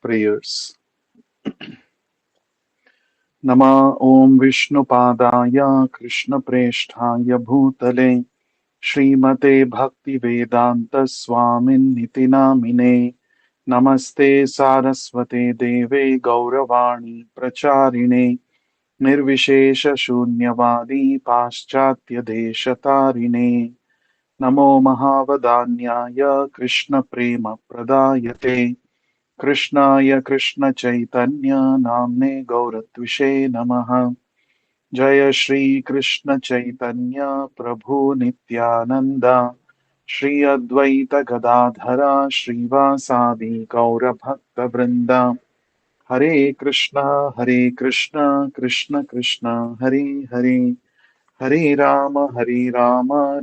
prayers. Nama Om Vishnupadaya Krishna Presthaya Bhutale Srimate Bhaktivedanta Swamin Niti Namine Namaste Saraswate Deve Gauravani Pracharine Nirvishesha Shunyavadi Paschatya Deshatarine Namo Mahavadanyaya Krishna Prema Pradayate Krishnaya Krishna Chaitanya Namne Gauratvishe Namaha Jaya Shri Krishna Chaitanya Prabhu Nityananda Shri Advaita Gadadhara Srivasadi Gaura Bhakta Vrinda Hare Krishna Krishna Krishna Hare Hare Hare Rama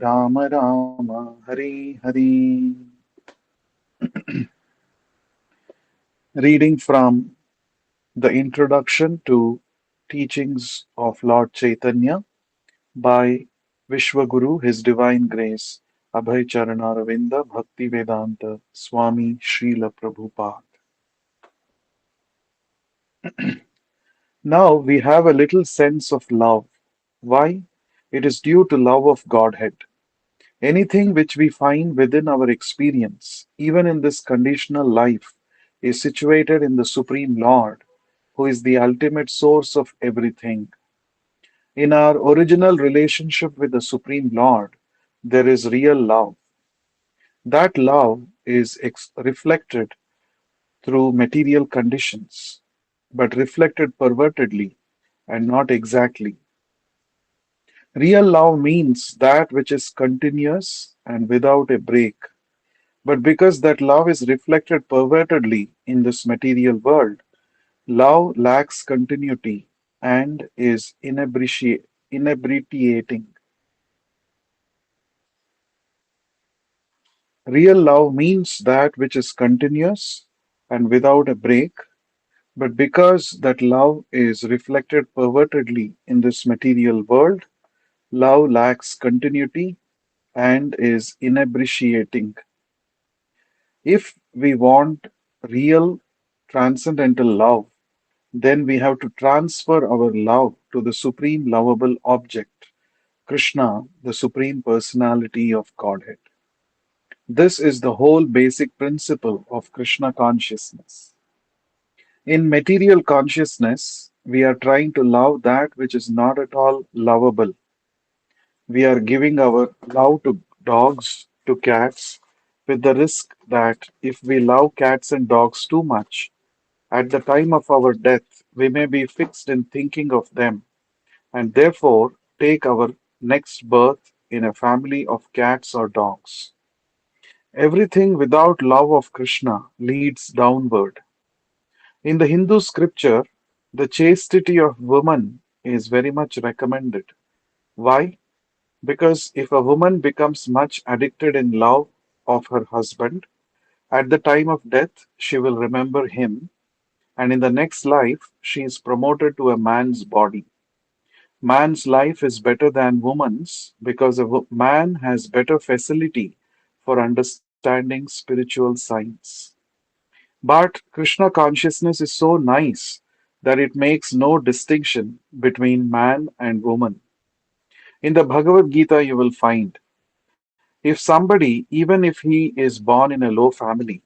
Rama Rama Hare Hare. Reading from the introduction to Teachings of Lord Chaitanya by Vishwaguru, His Divine Grace, Abhay Charanaravinda Bhaktivedanta Swami Srila Prabhupada. Now we have a little sense of love. Why? It is due to love of Godhead. Anything which we find within our experience, even in this conditional life, is situated in the Supreme Lord, who is the ultimate source of everything. In our original relationship with the Supreme Lord, there is real love. That love is reflected through material conditions, but reflected pervertedly and not exactly. Real love means that which is continuous and without a break. But because that love is reflected pervertedly in this material world, love lacks continuity and is inebriating. Real love means that which is continuous and without a break, but because that love is reflected pervertedly in this material world, love lacks continuity and is inebriating. If we want real transcendental love, then we have to transfer our love to the supreme lovable object, Krishna, the Supreme Personality of Godhead. This is the whole basic principle of Krishna consciousness. In material consciousness, we are trying to love that which is not at all lovable. We are giving our love to dogs, to cats, with the risk that if we love cats and dogs too much, at the time of our death, we may be fixed in thinking of them and therefore take our next birth in a family of cats or dogs. Everything without love of Krishna leads downward. In the Hindu scripture, the chastity of woman is very much recommended. Why? Because if a woman becomes much addicted in love of her husband, at the time of death she will remember him, and in the next life she is promoted to a man's body. Man's life is better than woman's because a man has better facility for understanding spiritual science. But Krishna consciousness is so nice that it makes no distinction between man and woman. In the Bhagavad Gita, you will find if somebody, even if he is born in a low family,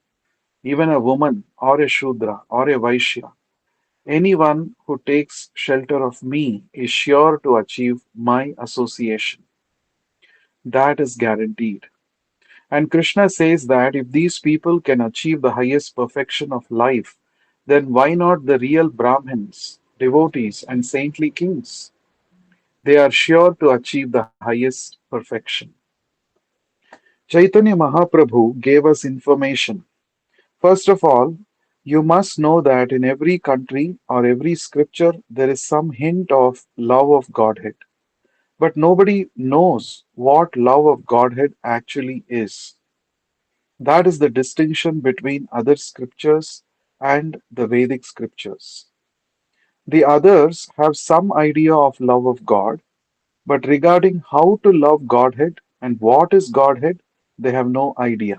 even a woman or a Shudra or a Vaishya, anyone who takes shelter of me is sure to achieve my association. That is guaranteed. And Krishna says that if these people can achieve the highest perfection of life, then why not the real Brahmins, devotees, and saintly kings? They are sure to achieve the highest perfection. Chaitanya Mahaprabhu gave us information. First of all, you must know that in every country or every scripture there is some hint of love of Godhead. But nobody knows what love of Godhead actually is. That is the distinction between other scriptures and the Vedic scriptures. The others have some idea of love of God, but regarding how to love Godhead and what is Godhead, they have no idea.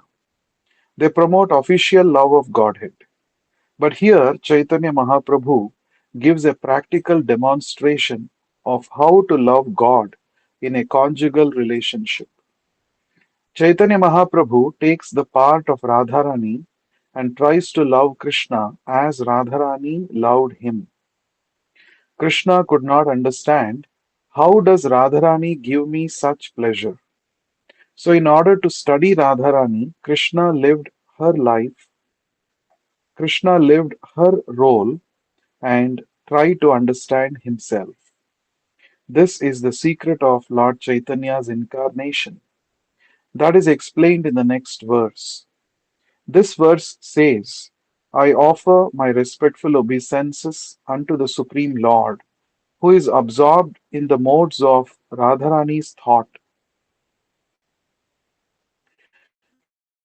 They promote official love of Godhead. But here, Chaitanya Mahaprabhu gives a practical demonstration of how to love God in a conjugal relationship. Chaitanya Mahaprabhu takes the part of Radharani and tries to love Krishna as Radharani loved him. Krishna could not understand how does Radharani give me such pleasure. So in order to study Radharani, her life, Krishna lived her role and tried to understand himself. This is the secret of Lord Chaitanya's incarnation. That is explained in the next verse. This verse says, I offer my respectful obeisances unto the Supreme Lord, who is absorbed in the modes of Radharani's thought.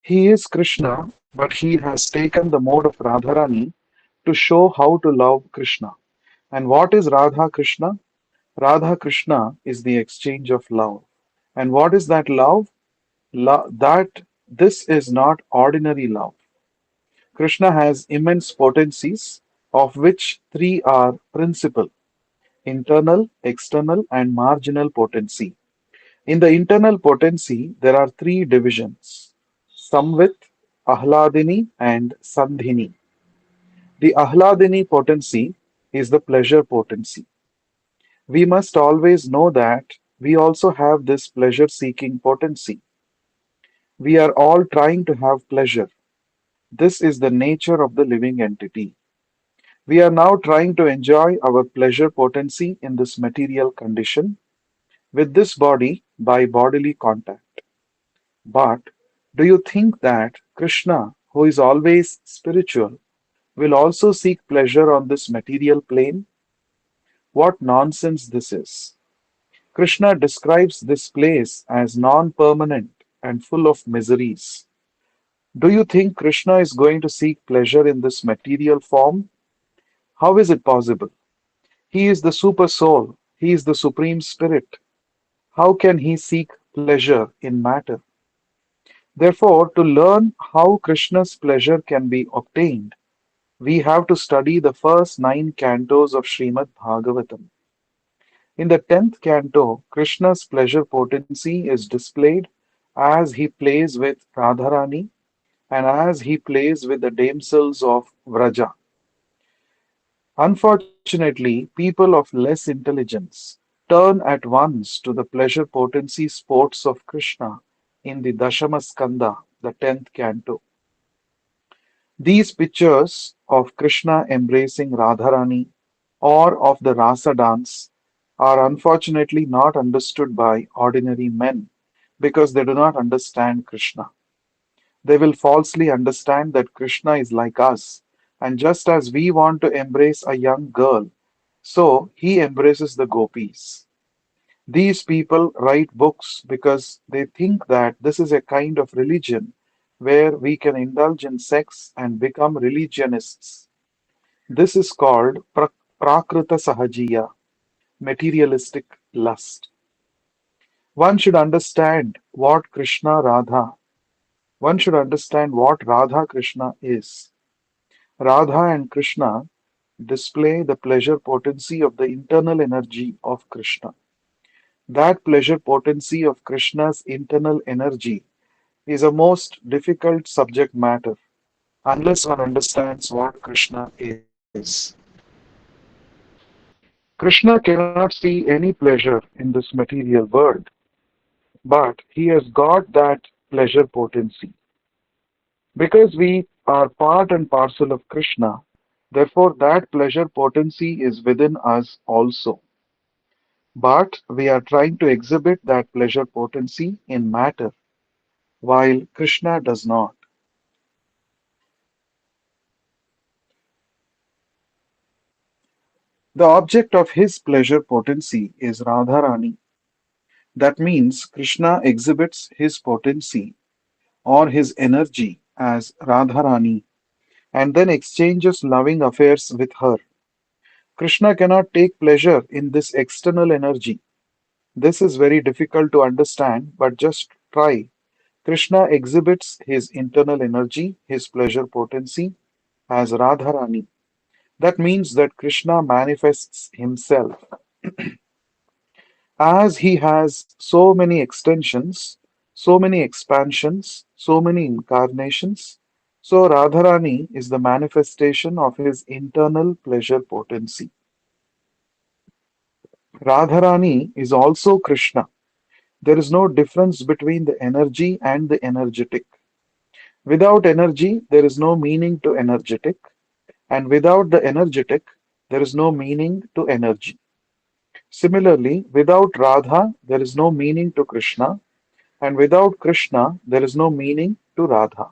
He is Krishna, but he has taken the mode of Radharani to show how to love Krishna. And what is Radha Krishna? Radha Krishna is the exchange of love. And what is that love? That this is not ordinary love. Krishna has immense potencies, of which three are principal: internal, external, and marginal potency. In the internal potency, there are three divisions: Samvit, Ahladini, and Sandhini. The Ahladini potency is the pleasure potency. We must always know that we also have this pleasure seeking potency. We are all trying to have pleasure. This is the nature of the living entity. We are now trying to enjoy our pleasure potency in this material condition with this body by bodily contact. But do you think that Krishna, who is always spiritual, will also seek pleasure on this material plane? What nonsense this is! Krishna describes this place as non permanent and full of miseries. Do you think Krishna is going to seek pleasure in this material form? How is it possible? He is the super soul, he is the supreme spirit. How can he seek pleasure in matter? Therefore, to learn how Krishna's pleasure can be obtained, we have to study the first nine cantos of Srimad Bhagavatam. In the 10th canto, Krishna's pleasure potency is displayed as he plays with Radharani and as he plays with the damsels of Vraja. Unfortunately, people of less intelligence turn at once to the pleasure potency sports of Krishna in the Dashama Skanda, the 10th canto. These pictures of Krishna embracing Radharani or of the Rasa dance are unfortunately not understood by ordinary men because they do not understand Krishna. They will falsely understand that Krishna is like us, and just as we want to embrace a young girl, so he embraces the gopis. These people write books because they think that this is a kind of religion where we can indulge in sex and become religionists. This is called Prakrita Sahajiya, materialistic lust. One should understand what Krishna Radha, one should understand what Radha Krishna is. Radha and Krishna display the pleasure potency of the internal energy of Krishna. That pleasure potency of Krishna's internal energy is a most difficult subject matter unless one understands what Krishna is. Krishna cannot see any pleasure in this material world, but he has got that pleasure potency. Because we are part and parcel of Krishna, therefore that pleasure potency is within us also. But we are trying to exhibit that pleasure potency in matter, while Krishna does not. The object of his pleasure potency is Radharani. That means Krishna exhibits his potency or his energy as Radharani and then exchanges loving affairs with her. Krishna cannot take pleasure in this external energy. This is very difficult to understand, but just try. Krishna exhibits his internal energy, his pleasure potency. as Radharani. That means that Krishna manifests himself as he has so many extensions, so many expansions, so many incarnations. So Radharani is the manifestation of his internal pleasure potency. Radharani is also Krishna. There is no difference between the energy and the energetic. Without energy, there is no meaning to energetic, and without the energetic, there is no meaning to energy. Similarly, without Radha, there is no meaning to Krishna, and without Krishna, there is no meaning to Radha.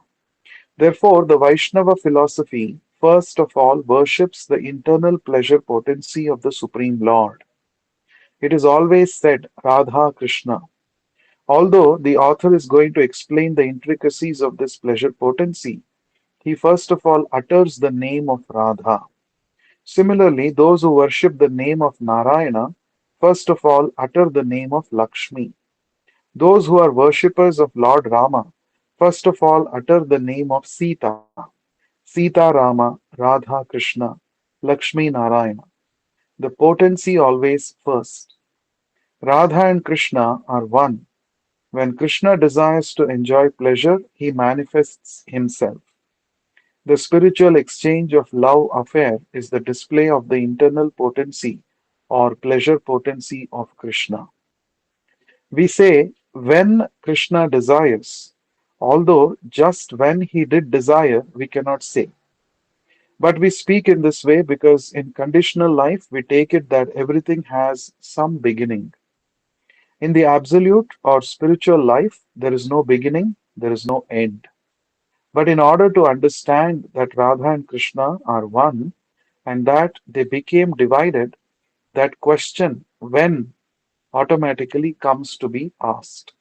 Therefore, the Vaishnava philosophy first of all worships the internal pleasure potency of the Supreme Lord. It is always said Radha Krishna. Although the author is going to explain the intricacies of this pleasure potency, he first of all utters the name of Radha. Similarly, those who worship the name of Narayana first of all utter the name of Lakshmi. Those who are worshippers of Lord Rama first of all utter the name of Sita. Sita Rama, Radha Krishna, Lakshmi Narayana. The potency always first. Radha and Krishna are one. When Krishna desires to enjoy pleasure, he manifests himself. The spiritual exchange of love affair is the display of the internal potency or pleasure potency of Krishna. We say when Krishna desires, although just when he did desire, we cannot say. But we speak in this way because in conditional life we take it that everything has some beginning. In the absolute or spiritual life, there is no beginning, there is no end. But in order to understand that Radha and Krishna are one and that they became divided, that question, when, automatically comes to be asked.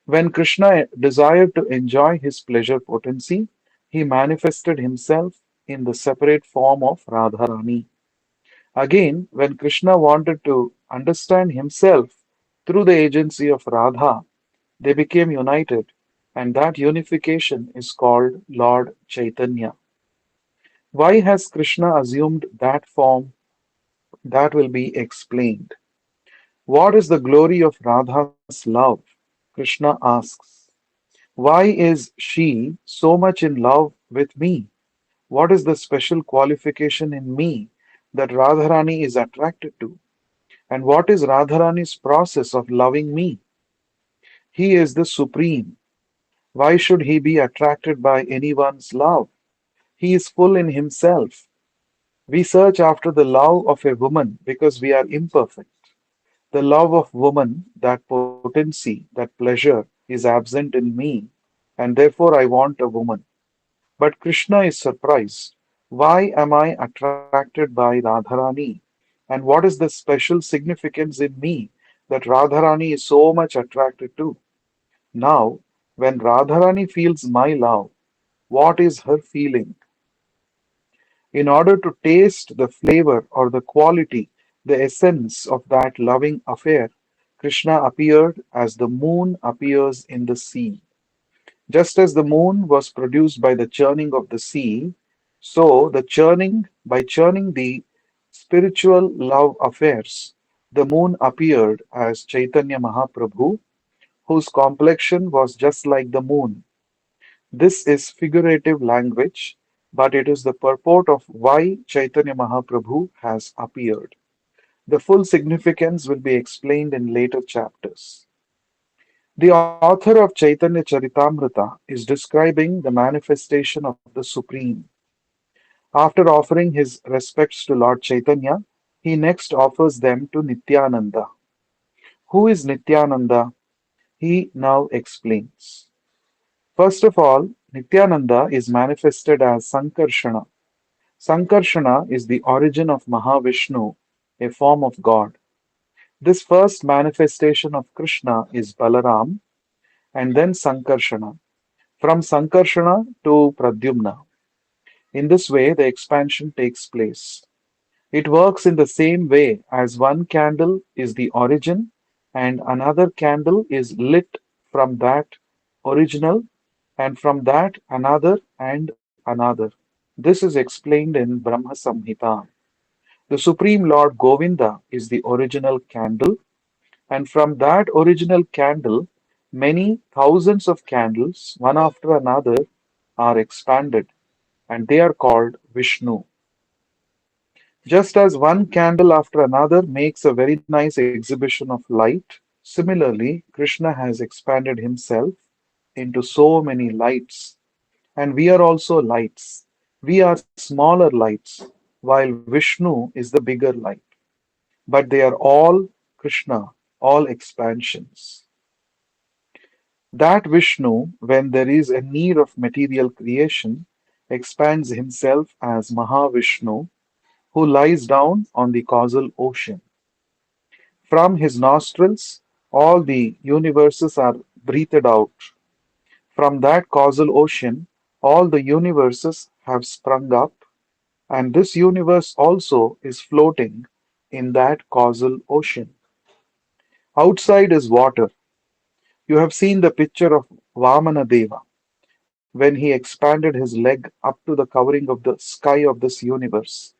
When Krishna desired to enjoy his pleasure potency, he manifested himself in the separate form of Radharani. Again, when Krishna wanted to understand himself through the agency of Radha, they became united, and that unification is called Lord Chaitanya. Why has Krishna assumed that form? That will be explained. What is the glory of Radha's love? Krishna asks. Why is she so much in love with me? What is the special qualification in me that Radharani is attracted to? And what is Radharani's process of loving me? He is the supreme. Why should he be attracted by anyone's love? He is full in himself. We search after the love of a woman because we are imperfect. The love of woman, that potency, that pleasure, is absent in me, and therefore I want a woman. But Krishna is surprised. Why am I attracted by Radharani? And what is the special significance in me that Radharani is so much attracted to? Now, when Radharani feels my love, what is her feeling? In order to taste the flavor or the quality, the essence of that loving affair, Krishna appeared as the moon appears in the sea. Just as the moon was produced by the churning of the sea, so by churning the spiritual love affairs, the moon appeared as Chaitanya Mahaprabhu, whose complexion was just like the moon. This is figurative language, but it is the purport of why Chaitanya Mahaprabhu has appeared. The full significance will be explained in later chapters. The author of Chaitanya Charitamrita is describing the manifestation of the Supreme. After offering his respects to Lord Chaitanya, he next offers them to Nityananda. Who is Nityananda? He now explains. First of all, Nityananda is manifested as Sankarshana. Sankarshana is the origin of Mahavishnu, a form of God. This first manifestation of Krishna is Balaram and then Sankarshana. From Sankarshana to Pradyumna. In this way, the expansion takes place. It works in the same way as one candle is the origin and another candle is lit from that original and from that another and another. This is explained in Brahma Samhita. The Supreme Lord Govinda is the original candle, and from that original candle, many thousands of candles, one after another, are expanded, and they are called Vishnu. Just as one candle after another makes a very nice exhibition of light, similarly, Krishna has expanded himself into so many lights, and we are also lights. We are smaller lights, while Vishnu is the bigger light. But they are all Krishna, all expansions. That Vishnu, when there is a need of material creation, expands himself as Mahavishnu, who lies down on the causal ocean. From his nostrils, all the universes are breathed out. From that causal ocean, all the universes have sprung up, and this universe also is floating in that causal ocean. Outside is water. You have seen the picture of Vamana Deva when he expanded his leg up to the covering of the sky of this universe.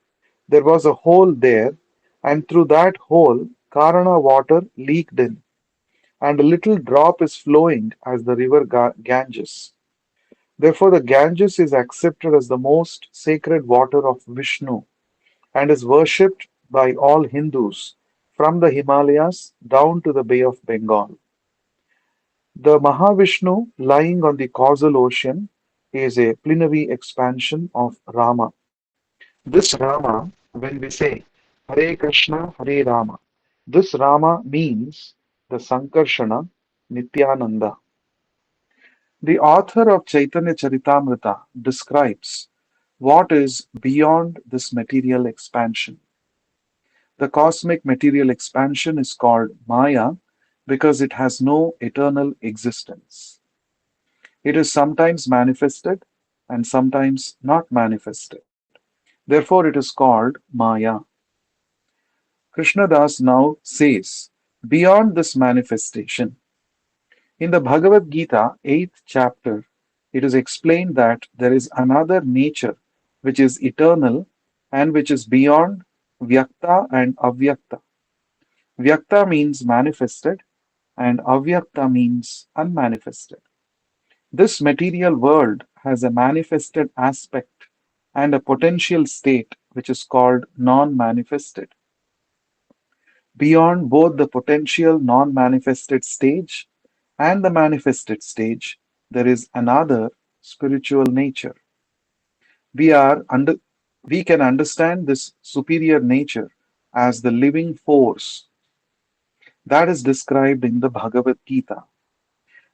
There was a hole there, and through that hole, Karana water leaked in, and a little drop is flowing as the river Ganges. Therefore, the Ganges is accepted as the most sacred water of Vishnu and is worshipped by all Hindus from the Himalayas down to the Bay of Bengal. The Mahavishnu lying on the causal ocean is a plenary expansion of Rama. This Rama, when we say Hare Krishna, Hare Rama, this Rama means the Sankarshana Nityananda. The author of Chaitanya Charitamrita describes what is beyond this material expansion. The cosmic material expansion is called Maya because it has no eternal existence. It is sometimes manifested and sometimes not manifested. Therefore, it is called Maya. Krishnadas now says, beyond this manifestation, in the Bhagavad Gita, 8th chapter, it is explained that there is another nature which is eternal and which is beyond Vyakta and Avyakta. Vyakta means manifested and Avyakta means unmanifested. This material world has a manifested aspect and a potential state which is called non manifested. Beyond both the potential non manifested stage and the manifested stage, there is another spiritual nature. We are under we can understand this superior nature as the living force that is described in the Bhagavad Gita.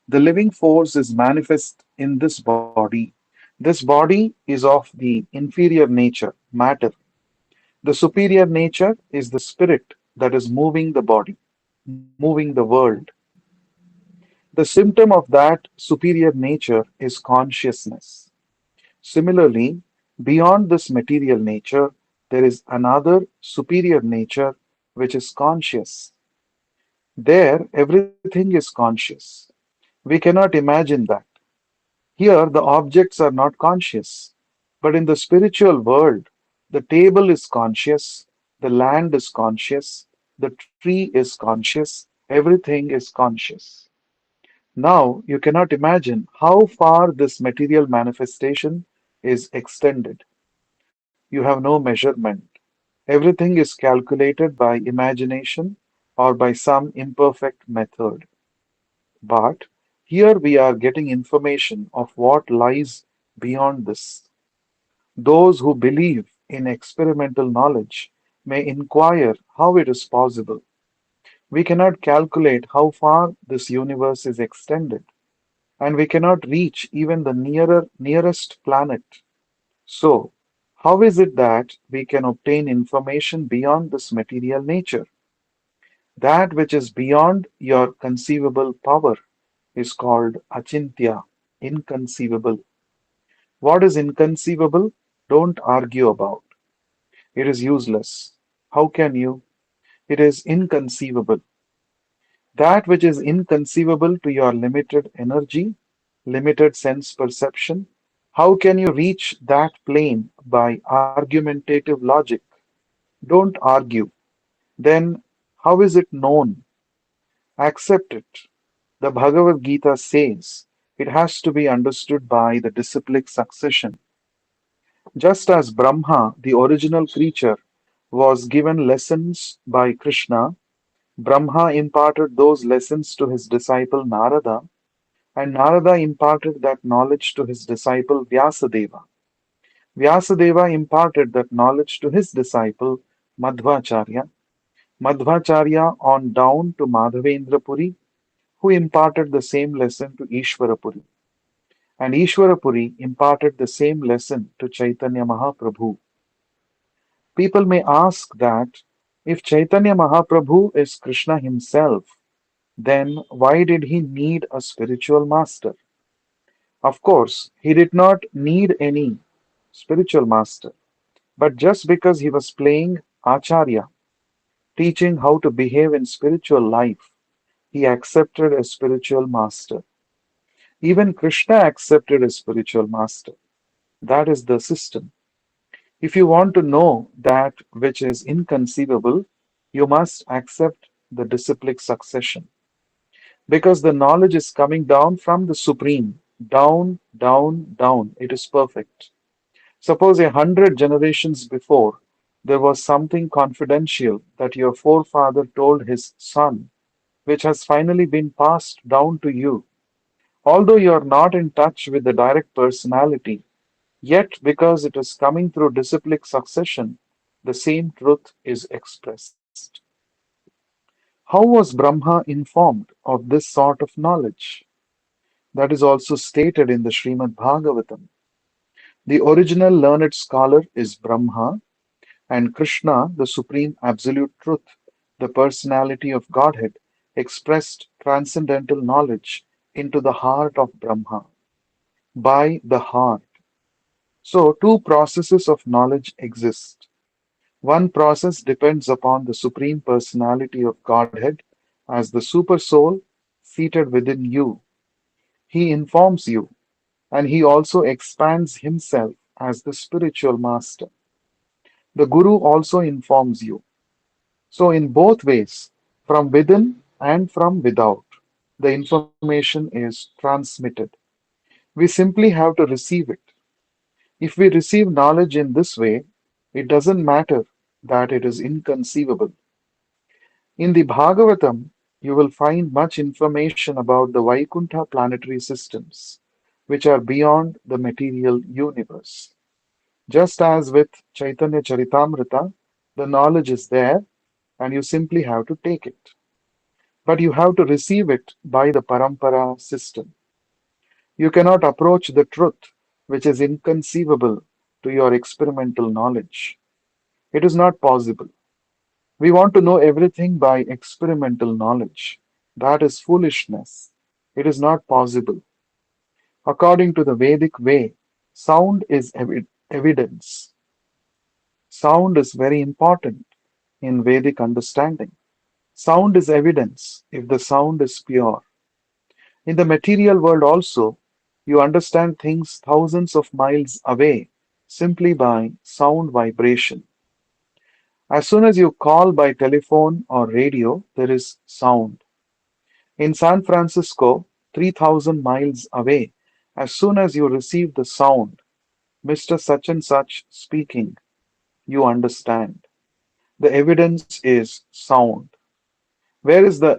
The living force is manifest in this body. This body is of the inferior nature, matter. The superior nature is the spirit that is moving the body, moving the world. The symptom of that superior nature is consciousness. Similarly, beyond this material nature, there is another superior nature which is conscious. There, everything is conscious. We cannot imagine that. Here, the objects are not conscious. But in the spiritual world, the table is conscious, the land is conscious, the tree is conscious, everything is conscious. Now, you cannot imagine how far this material manifestation is extended. You have no measurement. Everything is calculated by imagination or by some imperfect method. But here we are getting information of what lies beyond this. Those who believe in experimental knowledge may inquire how it is possible. We cannot calculate how far this universe is extended, and we cannot reach even the nearest planet. So, how is it that we can obtain information beyond this material nature? That which is beyond your conceivable power is called achintya, inconceivable. What is inconceivable? Don't argue about. It is useless. How can you? It is inconceivable. That which is inconceivable to your limited energy, limited sense perception, How can you reach that plane by argumentative logic? Don't argue. Then how is it known? Accept it. The Bhagavad Gita says it has to be understood by the disciplic succession. Just as Brahma, the original creature, was given lessons by Krishna, Brahma imparted those lessons to his disciple Narada, and Narada imparted that knowledge to his disciple Vyasadeva. Vyasadeva imparted that knowledge to his disciple Madhvacharya, Madhvacharya on down to Madhavendra Puri, who imparted the same lesson to Ishwarapuri, and Ishwarapuri imparted the same lesson to Chaitanya Mahaprabhu. People may ask that if Chaitanya Mahaprabhu is Krishna himself, then why did he need a spiritual master? Of course, he did not need any spiritual master, but just because he was playing Acharya, teaching how to behave in spiritual life, he accepted a spiritual master. Even Krishna accepted a spiritual master. That is the system. If you want to know that which is inconceivable, you must accept the disciplic succession. Because the knowledge is coming down from the Supreme. Down, down, down. It is perfect. Suppose 100 generations before, there was something confidential that your forefather told his son, which has finally been passed down to you. Although you are not in touch with the direct personality, yet because it is coming through disciplic succession, the same truth is expressed. How was Brahma informed of this sort of knowledge? That is also stated in the Srimad Bhagavatam. The original learned scholar is Brahma, and Krishna, the supreme absolute truth, the personality of Godhead, expressed transcendental knowledge into the heart of Brahma by the heart. So, two processes of knowledge exist. One process depends upon the Supreme Personality of Godhead as the Super Soul seated within you. He informs you, and he also expands himself as the spiritual master. The Guru also informs you. So, in both ways, from within and from without, the information is transmitted. We simply have to receive it. If we receive knowledge in this way, it doesn't matter that it is inconceivable. In the Bhagavatam, you will find much information about the Vaikuntha planetary systems, which are beyond the material universe. Just as with Chaitanya Charitamrita, the knowledge is there and you simply have to take it. But you have to receive it by the parampara system. You cannot approach the truth which is inconceivable to your experimental knowledge. It is not possible. We want to know everything by experimental knowledge. That is foolishness. It is not possible. According to the Vedic way, sound is evidence. Sound is very important in Vedic understanding. Sound is evidence if the sound is pure. In the material world also, you understand things thousands of miles away simply by sound vibration. As soon as you call by telephone or radio, there is sound. In San Francisco, 3,000 miles away, as soon as you receive the sound, Mr. Such and Such speaking, you understand. The evidence is sound. Where is the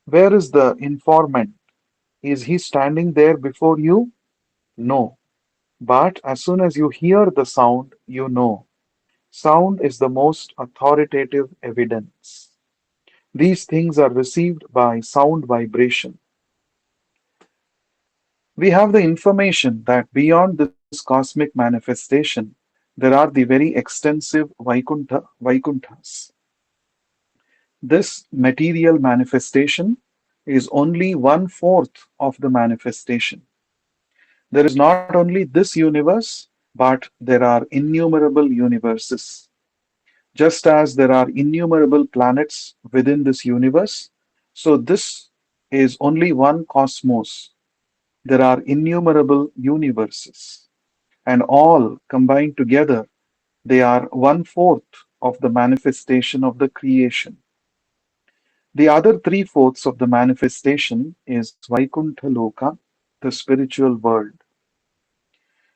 where is the informant? Is he standing there before you? No. But as soon as you hear the sound, you know. Sound is the most authoritative evidence. These things are received by sound vibration. We have the information that beyond this cosmic manifestation, there are the very extensive Vaikunthas. This material manifestation is only one fourth of the manifestation. There is not only this universe, but there are innumerable universes. Just as there are innumerable planets within this universe, so this is only one cosmos. There are innumerable universes. and all combined together, they are one fourth of the manifestation of the creation. The other three fourths of the manifestation is Vaikuntha Loka, the spiritual world.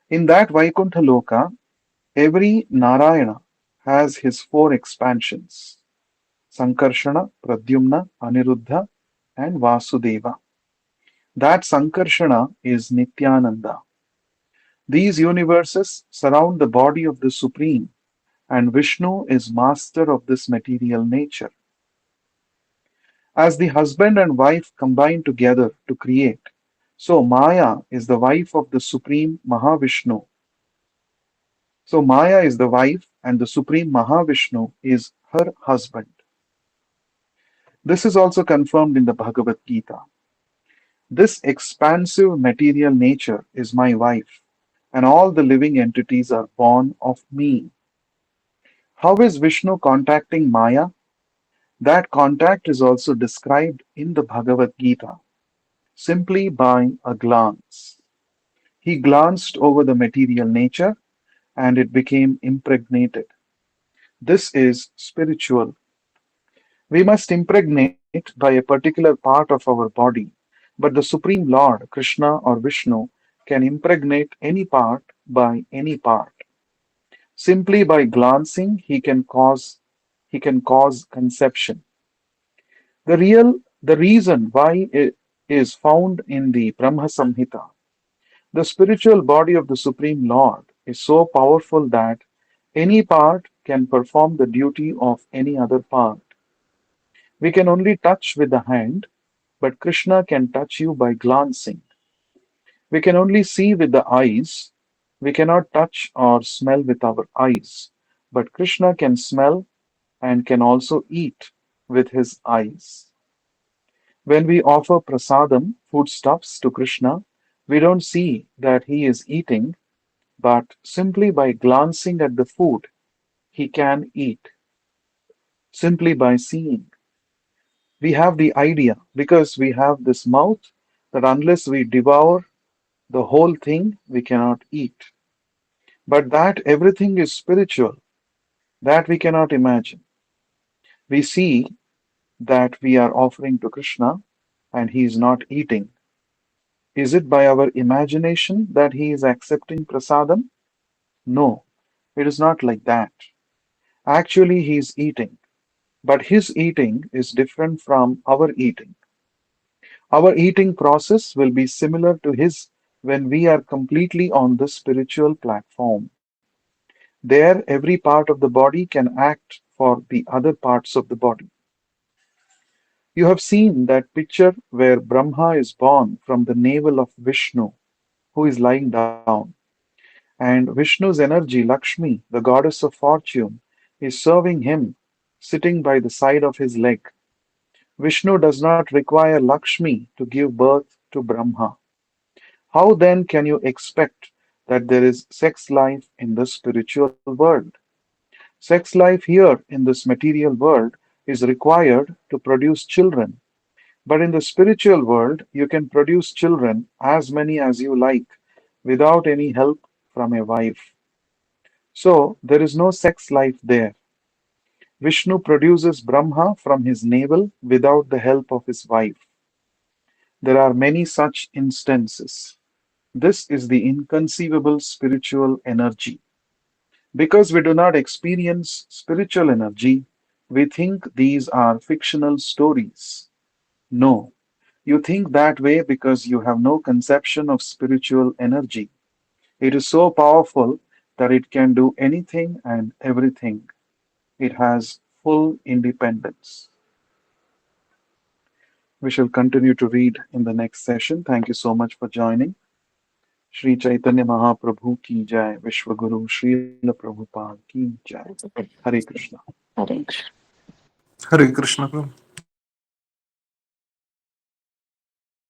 In that Vaikuntha Loka, every Narayana has his four expansions: Sankarshana, Pradyumna, Aniruddha, and Vasudeva. That Sankarshana is Nityananda. These universes surround the body of the Supreme, and Vishnu is master of this material nature. As the husband and wife combine together to create, so Maya is the wife of the Supreme Mahavishnu. So Maya is the wife, and the Supreme Mahavishnu is her husband. This is also confirmed in the Bhagavad Gita. This expansive material nature is my wife, and all the living entities are born of me. How is Vishnu contacting Maya? That contact is also described in the Bhagavad Gita simply by a glance. He glanced over the material nature and it became impregnated. This is spiritual. We must impregnate by a particular part of our body, but the Supreme Lord, Krishna or Vishnu, can impregnate any part by any part. Simply by glancing, he can cause conception. The reason why it is found in the Brahma Samhita. The spiritual body of the Supreme Lord is so powerful that any part can perform the duty of any other part. We can only touch with the hand, but Krishna can touch you by glancing. We can only see with the eyes. We cannot touch or smell with our eyes, but Krishna can smell and can also eat with his eyes. When we offer prasadam, foodstuffs, to Krishna, we don't see that he is eating, but simply by glancing at the food, he can eat. Simply by seeing. We have the idea, because we have this mouth, that unless we devour the whole thing, we cannot eat. But that everything is spiritual, that we cannot imagine. We see that we are offering to Krishna and he is not eating. Is it by our imagination that he is accepting prasadam? No, it is not like that. Actually, he is eating, but his eating is different from our eating. Our eating process will be similar to his when we are completely on the spiritual platform. There, every part of the body can act for the other parts of the body. You have seen that picture where Brahma is born from the navel of Vishnu, who is lying down, and Vishnu's energy, Lakshmi, the goddess of fortune, is serving him, sitting by the side of his leg. Vishnu does not require Lakshmi to give birth to Brahma. How then can you expect that there is sex life in the spiritual world? Sex life here in this material world is required to produce children, but in the spiritual world you can produce children as many as you like without any help from a wife. So there is no sex life there. Vishnu produces Brahma from his navel without the help of his wife. There are many such instances. This is the inconceivable spiritual energy. Because we do not experience spiritual energy, we think these are fictional stories. No, you think that way because you have no conception of spiritual energy. It is so powerful that it can do anything and everything. It has full independence. We shall continue to read in the next session. Thank you so much for joining. Shri Chaitanya Mahaprabhu ki jai, Vishwaguru Srila Prabhupada ki jai. Hare Krishna. Hare Krishna. Hare Krishna.